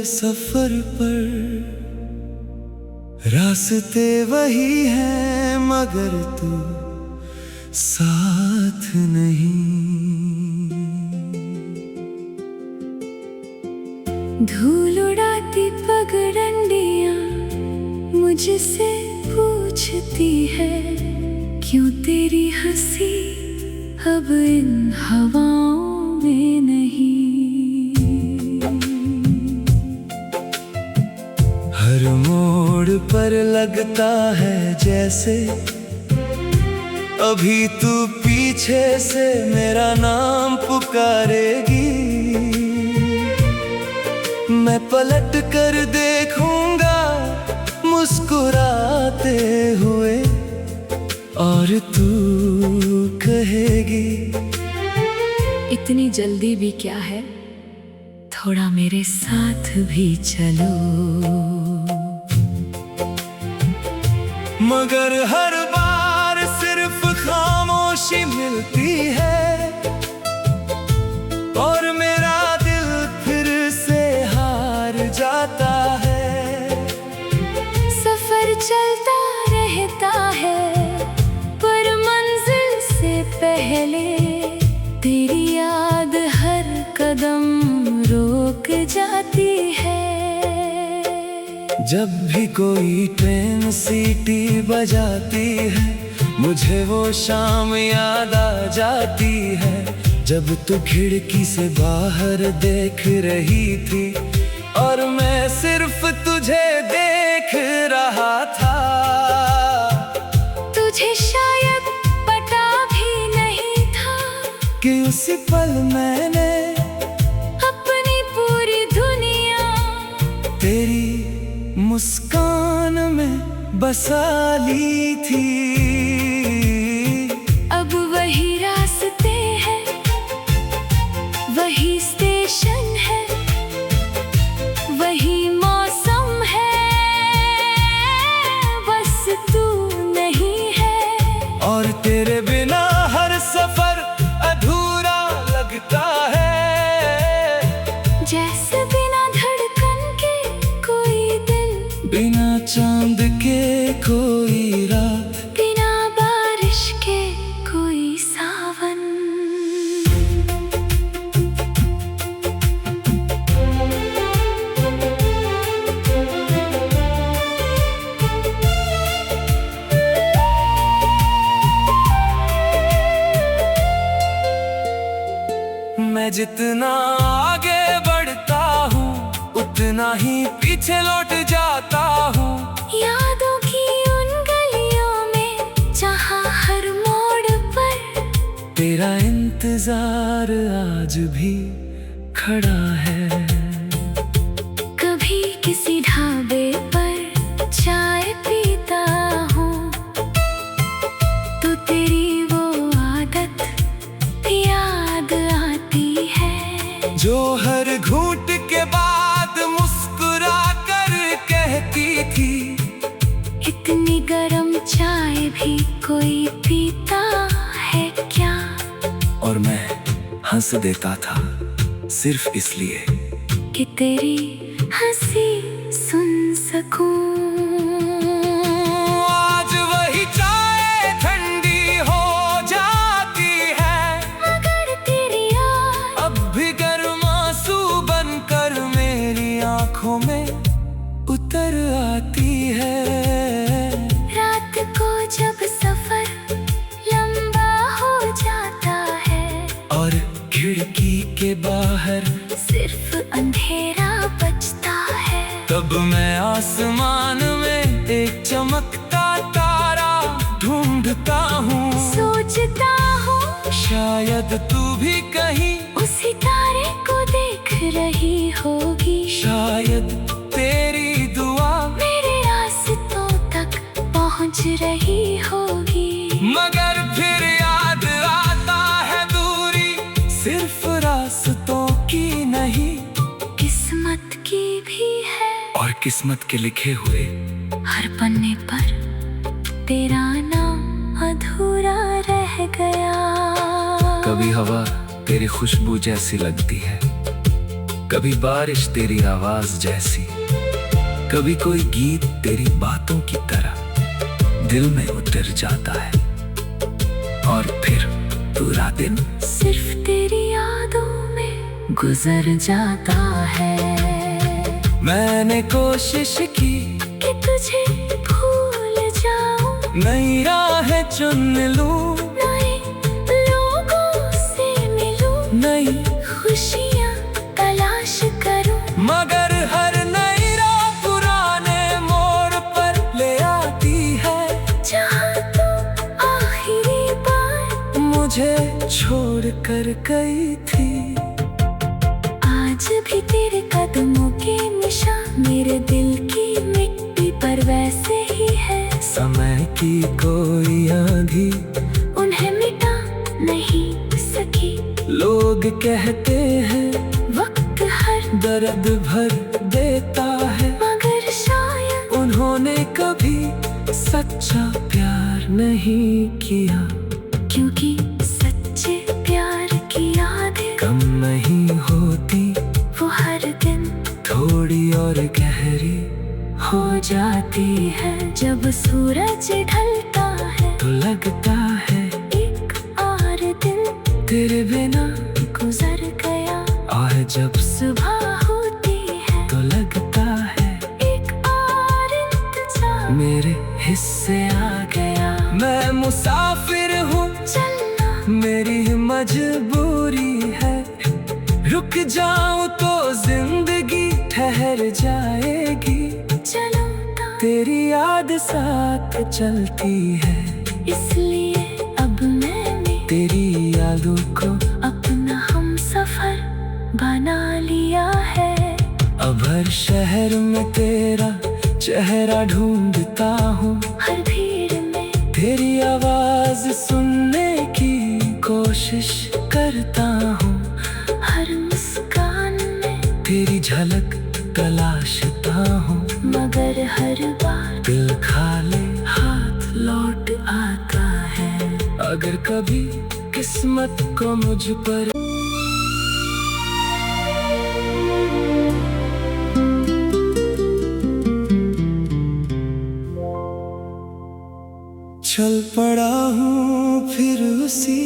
सफर पर रास्ते वही हैं मगर तू साथ नहीं। धूल उड़ाती पगडंडियां मुझसे पूछती है, क्यों तेरी हंसी अब इन हवाओं में नहीं। हर मोड़ पर लगता है जैसे अभी तू पीछे से मेरा नाम पुकारेगी। मैं पलट कर देखूंगा मुस्कुराते हुए और तू कहेगी, इतनी जल्दी भी क्या है, थोड़ा मेरे साथ भी चलो। मगर हर बार सिर्फ खामोशी मिलती है और मेरा दिल फिर से हार जाता है। सफर चलता रहता है पर मंजिल से पहले तेरी याद हर कदम रोक जाती है। जब भी कोई ट्रेन सीटी बजाती है मुझे वो शाम याद आ जाती है, जब तू खिड़की से बाहर देख रही थी और मैं सिर्फ तुझे देख रहा था। तुझे शायद पता भी नहीं था कि उसी पल मैंने अपनी पूरी दुनिया तेरी मुस्कान में बसा ली थी। अब वही रास्ते हैं, वही स्टेशन है, वही मौसम है, बस तू नहीं है। और तेरे बिना हर सफर अधूरा लगता है, जैसे बिना धड़कन के कोई दिल, बिना चांद के कोई रात, बिना बारिश के कोई सावन। मैं जितना आगे बढ़ता हूँ उतना ही पीछे लौट जाता हूँ। यादों की उन गलियों में जहाँ हर मोड़ पर तेरा इंतजार आज भी खड़ा है। कभी किसी ढाबे पर चाय पीता हूँ तो तेरी वो आदत याद आती है, जो हर घूंट के बाद मुस्कुरा कर कहती थी, इतनी गरम चाय भी कोई पीता है क्या। और मैं हंस देता था सिर्फ इसलिए कि तेरी हंसी सुन सकूं। आज वही चाय ठंडी हो जाती है मगर तेरी याद अब भी गर्म आंसू बनकर मेरी आंखों में उतर आती है। रात को जब सफर लंबा हो जाता है और खिड़की के बाहर सिर्फ अंधेरा बचता है, तब मैं आसमान में एक चमकता तारा ढूंढता हूँ। सोचता हूँ शायद तू भी कहीं उसी तारे को देख रही होगी, शायद तेरी दुआ मेरे रास्तों तक पहुँच रही होगी। मगर फिर याद आता है दूरी सिर्फ रास्तों की नहीं, किस्मत की भी है। और किस्मत के लिखे हुए हर पन्ने पर तेरा नाम अधूरा रह गया। कभी हवा तेरी खुशबू जैसी लगती है, कभी बारिश तेरी आवाज जैसी, कभी कोई गीत तेरी बातों की तरह दिल में उतर जाता है। और फिर पूरा दिन सिर्फ तेरी यादों में गुजर जाता है। मैंने कोशिश की कि तुझे भूल जाऊं, नई राहें चुन लूं, नए लोगों से मिलूं, नई खुशियाँ तलाश करूं। मगर हर नई राह पुराने मोड़ पर ले आती है, जहाँ तू आखिरी बार मुझे छोड़ कर गई थी। आज भी तेरे कदमों के निशान मेरे दिल की मिट्टी पर वैसे ही है। समय की कोई आंधी उन्हें मिटा नहीं सकी। लोग कहते हैं वक्त हर दर्द भर देता है, मगर शायद उन्होंने कभी सच्चा प्यार नहीं किया। क्योंकि सच्चे प्यार की यादें कम नहीं होती, वो हर दिन थोड़ी और गहरी हो जाती है। जब सूरज ढलता है तो लगता है एक और दिन तेरे बिना गुजर गया। और जब सुबह होती है तो लगता है एक और इंतजार मेरे हिस्से आ गया। मैं मुसाफिर हूँ, चलना मेरी मजबूरी है। रुक जाऊं तो जिंदगी ठहर जाएगी। चलो तेरी याद साथ चलती है, इसलिए अब मैंने तेरी यादों को अपना हम सफर बना लिया है। अब हर शहर में तेरा चेहरा ढूंढता हूँ, हर भीड़ में तेरी आवाज सुनने की कोशिश करता हूँ। हर मुस्कान में तेरी झलक तलाशता हूँ, मगर हर बार दिल खाली हाथ लौट आता है। अगर कभी किस्मत को मुझ पर चल पड़ा हूँ फिर उसी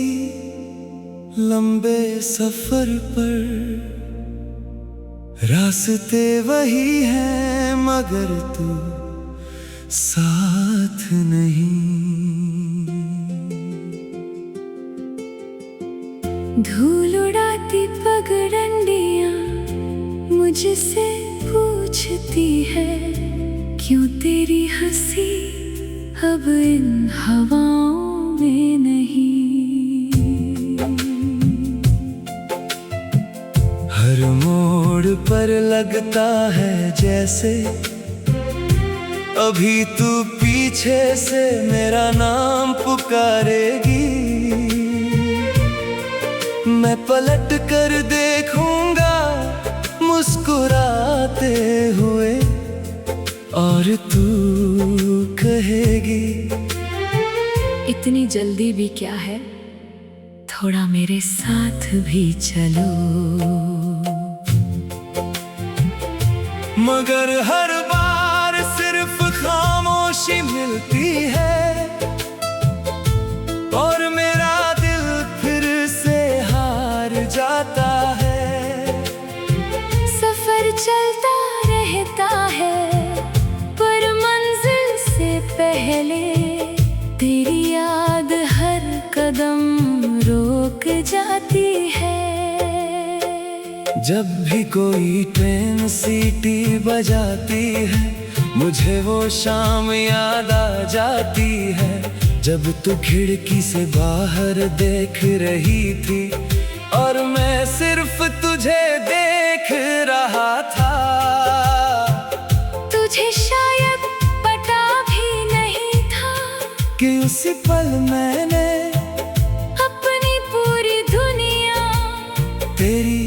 लंबे सफर पर। रास्ते वही हैं मगर तू साथ नहीं। धूल उड़ाती पगडंडियां मुझसे पूछती है, क्यों तेरी हंसी अब इन हवाओं में नहीं। हर मोड़ पर लगता है जैसे अभी तू पीछे से मेरा नाम पुकारेगी। मैं पलट कर देखूंगा मुस्कुराते हुए और तू कहेगी, इतनी जल्दी भी क्या है, थोड़ा मेरे साथ भी चलो। मगर हर बार सिर्फ खामोशी मिलती है और मेरा दिल फिर से हार जाता है। सफर चलता रहता है पर मंजिल से पहले तेरी याद हर कदम रोक जाती है। जब भी कोई ट्रेन सीटी बजाती है, मुझे वो शाम याद आ जाती है, जब तू खिड़की से बाहर देख रही थी और मैं सिर्फ तुझे देख रहा था। तुझे शायद पता भी नहीं था कि उसी पल मैंने अपनी पूरी दुनिया तेरी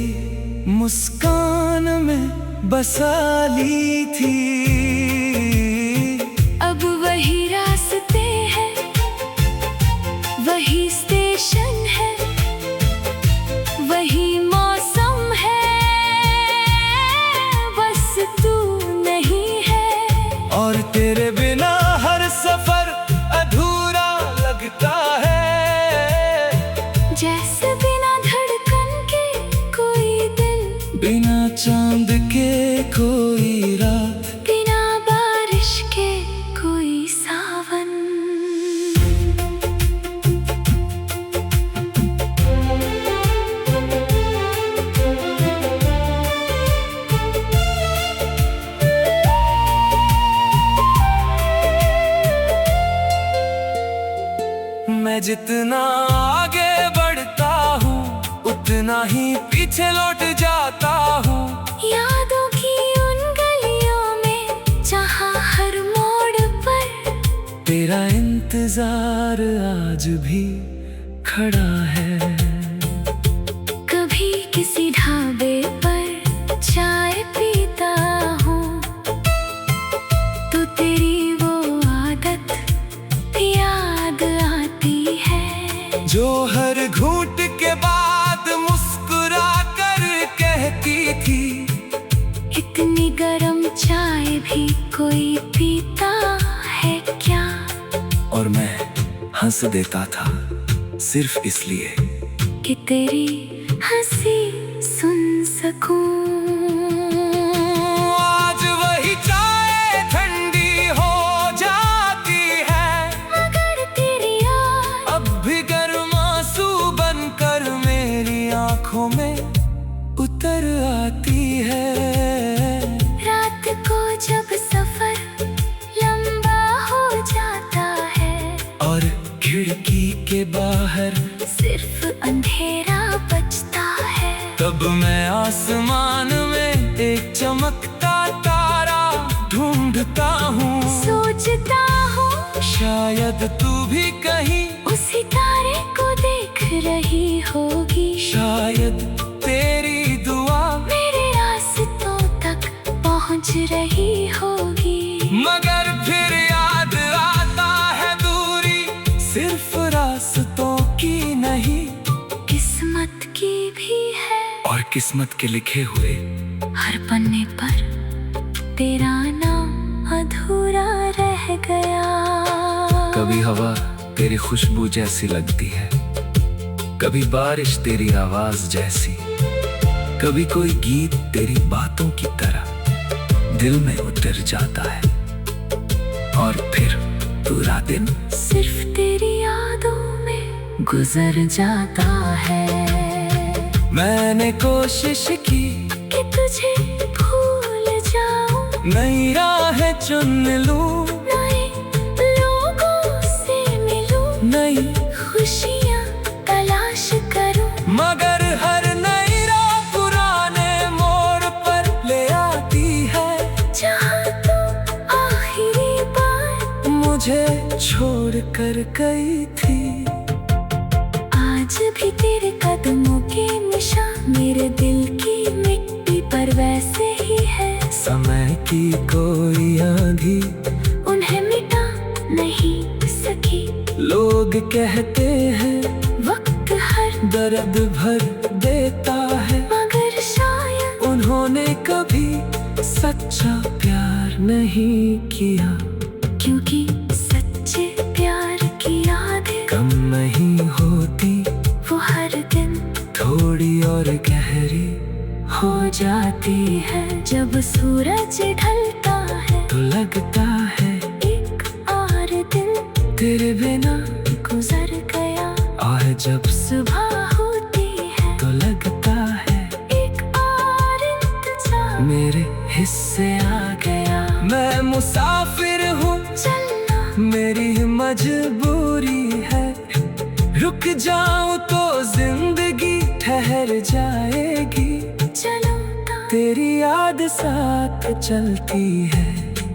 मुस्कान में बसा ली थी। अब वही रास्ते हैं, वही स्टेशन है, वही मौसम है, जितना आगे बढ़ता हूँ उतना ही पीछे लौट जाता हूँ। यादों की उन गलियों में जहाँ हर मोड़ पर तेरा इंतजार आज भी खड़ा है। कभी किसी ढाबे पर चाय पीता हूँ तो तेरी वो आदत याद आती है, जो हर घूंट के बाद मुस्कुरा कर कहती थी, इतनी गरम चाय भी कोई पीता है क्या। और मैं हंस देता था सिर्फ इसलिए कि तेरी हंसी सुन सकूं। आज वही चाय ठंडी हो जाती है, मगर तेरी याद अब भी गर्म आंसू बनकर मेरी आंखों में उतर आती है। रात को जब सफर लंबा हो जाता है और खिड़की के बाहर सिर्फ अंधेरा बचता है, तब मैं आसमान में एक चमकता तारा ढूंढता हूँ। सोचता हूँ शायद तू भी कहीं उसी तारे को देख रही होगी, शायद तेरी दुआ मेरे रास्तों तक पहुँच रही होगी। मगर फिर याद आता है दूरी सिर्फ रास्तों की नहीं, किस्मत की भी है। और किस्मत के लिखे हुए हर पन्ने पर तेरा नाम अधूरा रह गया। कभी हवा तेरी खुशबू जैसी लगती है, कभी बारिश तेरी आवाज जैसी, कभी कोई गीत तेरी बातों की तरह दिल में उतर जाता है। और फिर पूरा दिन सिर्फ तेरी यादों में गुजर जाता है। मैंने कोशिश की कि तुझे भूल जाऊं, नई राहें चुन लूं, नए लोगों से मिलूं, नई खुशियाँ तलाश करूं, मगर हर नई राह पुराने मोड़ पर ले आती है, जहाँ तू आखिरी बार मुझे छोड़ कर गई थी। आज भी तेरे कदमों के निशान मेरे दिल की मिट्टी पर वैसे ही है। समय की कोई आंधी उन्हें मिटा नहीं सकी, लोग कहते हैं वक्त हर दर्द भर देता है, मगर शायद उन्होंने कभी सच्चा प्यार नहीं किया। क्योंकि सच्चे प्यार की यादें कम नहीं होती, वो हर दिन थोड़ी और गहरी हो जाती है। जब सूरज ढलता है तो लगता है एक और दिन तेरे बिना गुजर गया, और जब सुबह होती है तो लगता है एक और इंतजार मेरे हिस्से आ गया। मैं मुसाफिर हूँ, चलना मेरी मजबूरी है, रुक जाऊं तो जिंदगी ठहर जाएगी। चलो तेरी याद साथ चलती है,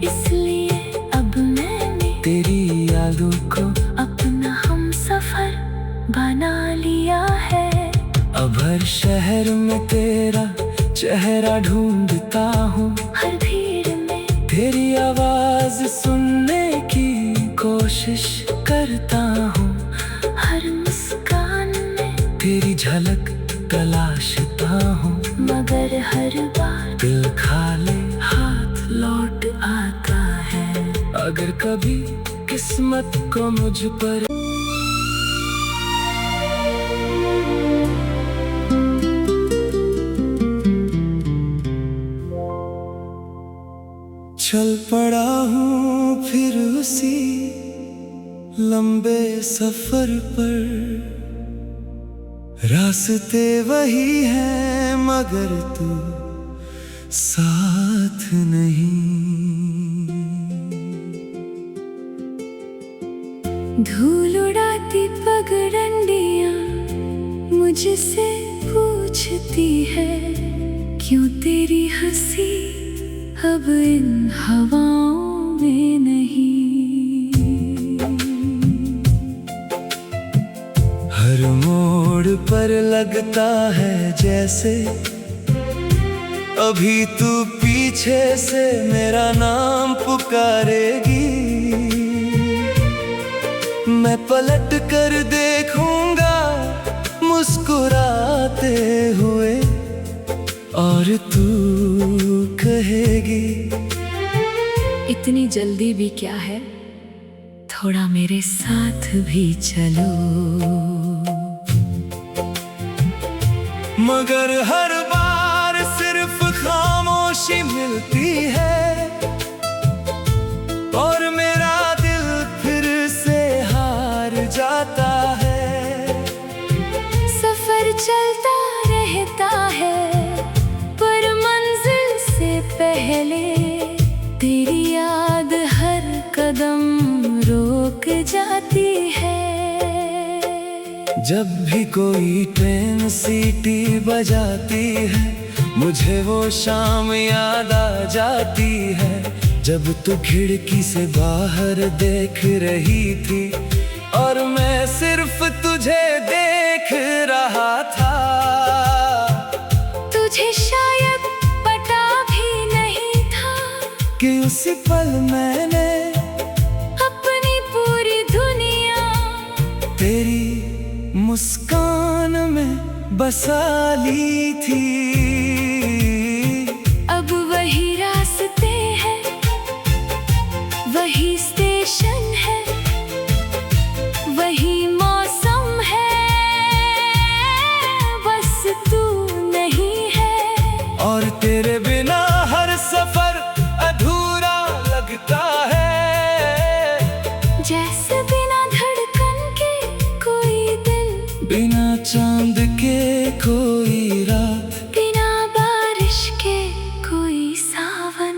इसलिए अब मैंने तेरी यादों को अपना हम सफर बना लिया है। अब हर शहर में तेरा चेहरा ढूंढता हूँ, हर भीड़ में तेरी आवाज सुनने की कोशिश करता हूँ, हर मुस्कान में तेरी झलक तलाशता हूँ, मगर हर बार दिल खाली हाथ लौट आता है। अगर कभी किस्मत को मुझ पर चल पड़ा हूँ फिर उसी लंबे सफर पर, रास्ते वही हैं मगर तू साथ नहीं। धूल उड़ाती लहराती पगडंडियां मुझसे पूछती है, क्यों तेरी हंसी अब इन हवाओं में नहीं। हर मोड़ पर लगता है जैसे अभी तू पीछे से मेरा नाम पुकारेगी। मैं पलट कर देखूंगा मुस्कुराते हुए और तू कहेगी, इतनी जल्दी भी क्या है, थोड़ा मेरे साथ भी चलो। मगर हर बार सिर्फ खामोशी मिलती है और मेरा दिल फिर से हार जाता है। सफर चलता रहता है पर मंजिल से पहले तेरी याद हर कदम रोक जाती है। जब भी कोई ट्रेन सीटी बजाती है मुझे वो शाम याद आ जाती है, जब तू खिड़की से बाहर देख रही थी और मैं सिर्फ तुझे देख रहा था। तुझे शायद पता भी नहीं था कि उसी पल मैंने अपनी पूरी दुनिया तेरी मुस्कान में बसा ली थी। अब वही रास्ते हैं, वही स्टेशन है, वही मौसम है, बस तू नहीं है। और तेरे बिना हर सफर अधूरा लगता है, जैसे बिना धड़कन के कोई दिन, बिना चांद के कोई रात, बिना बारिश के कोई सावन।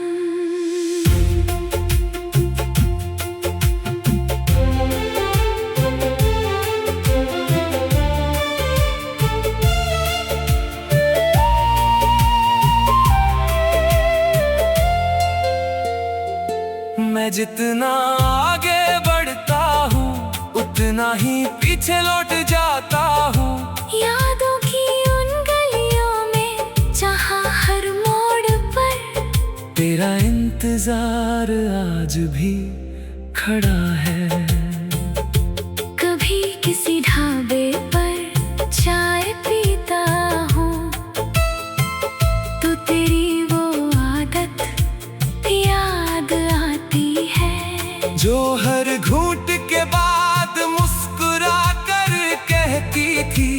मैं जितना आगे बढ़ता हूँ उतना ही पीछे लौट जाता हूँ। यादों की उन गलियों में जहाँ हर मोड़ पर तेरा इंतजार आज भी खड़ा है। कभी किसी ढाबे पर चाय पीता हूँ तो तेरी वो आदत याद आती है, जो हर घूंट के बाद मुस्कुरा कर कहती थी,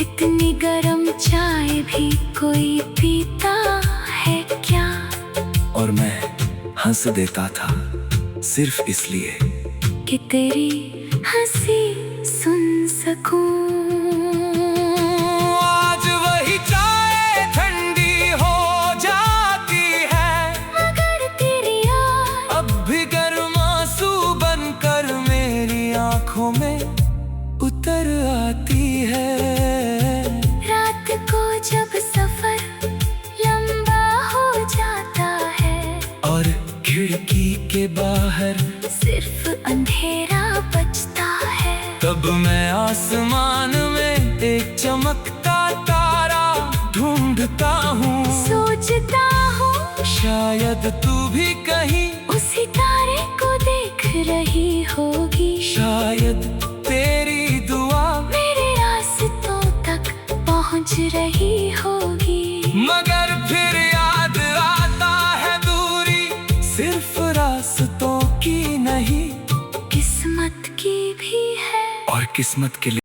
इतनी गरम चाय भी कोई पीता है क्या। और मैं हंस देता था सिर्फ इसलिए कि तेरी हंसी सुन सकूं। आज वही चाय ठंडी हो जाती है, मगर तेरी याद अब भी गर्म आंसू बनकर मेरी आंखों में उतर आती है। रात को जब सफर लंबा हो जाता है और खिड़की के बाहर सिर्फ अंधेरा बचता है, तब मैं आसमान में एक चमकता तारा ढूंढता हूँ। सोचता हूँ शायद तू भी कहीं उसी तारे को देख रही होगी, शायद तेरी दुआ मेरे रास्तों तक पहुँच रही होगी। मगर फिर याद आता है दूरी सिर्फ रास्तों की नहीं, किस्मत की भी है। और किस्मत के लिए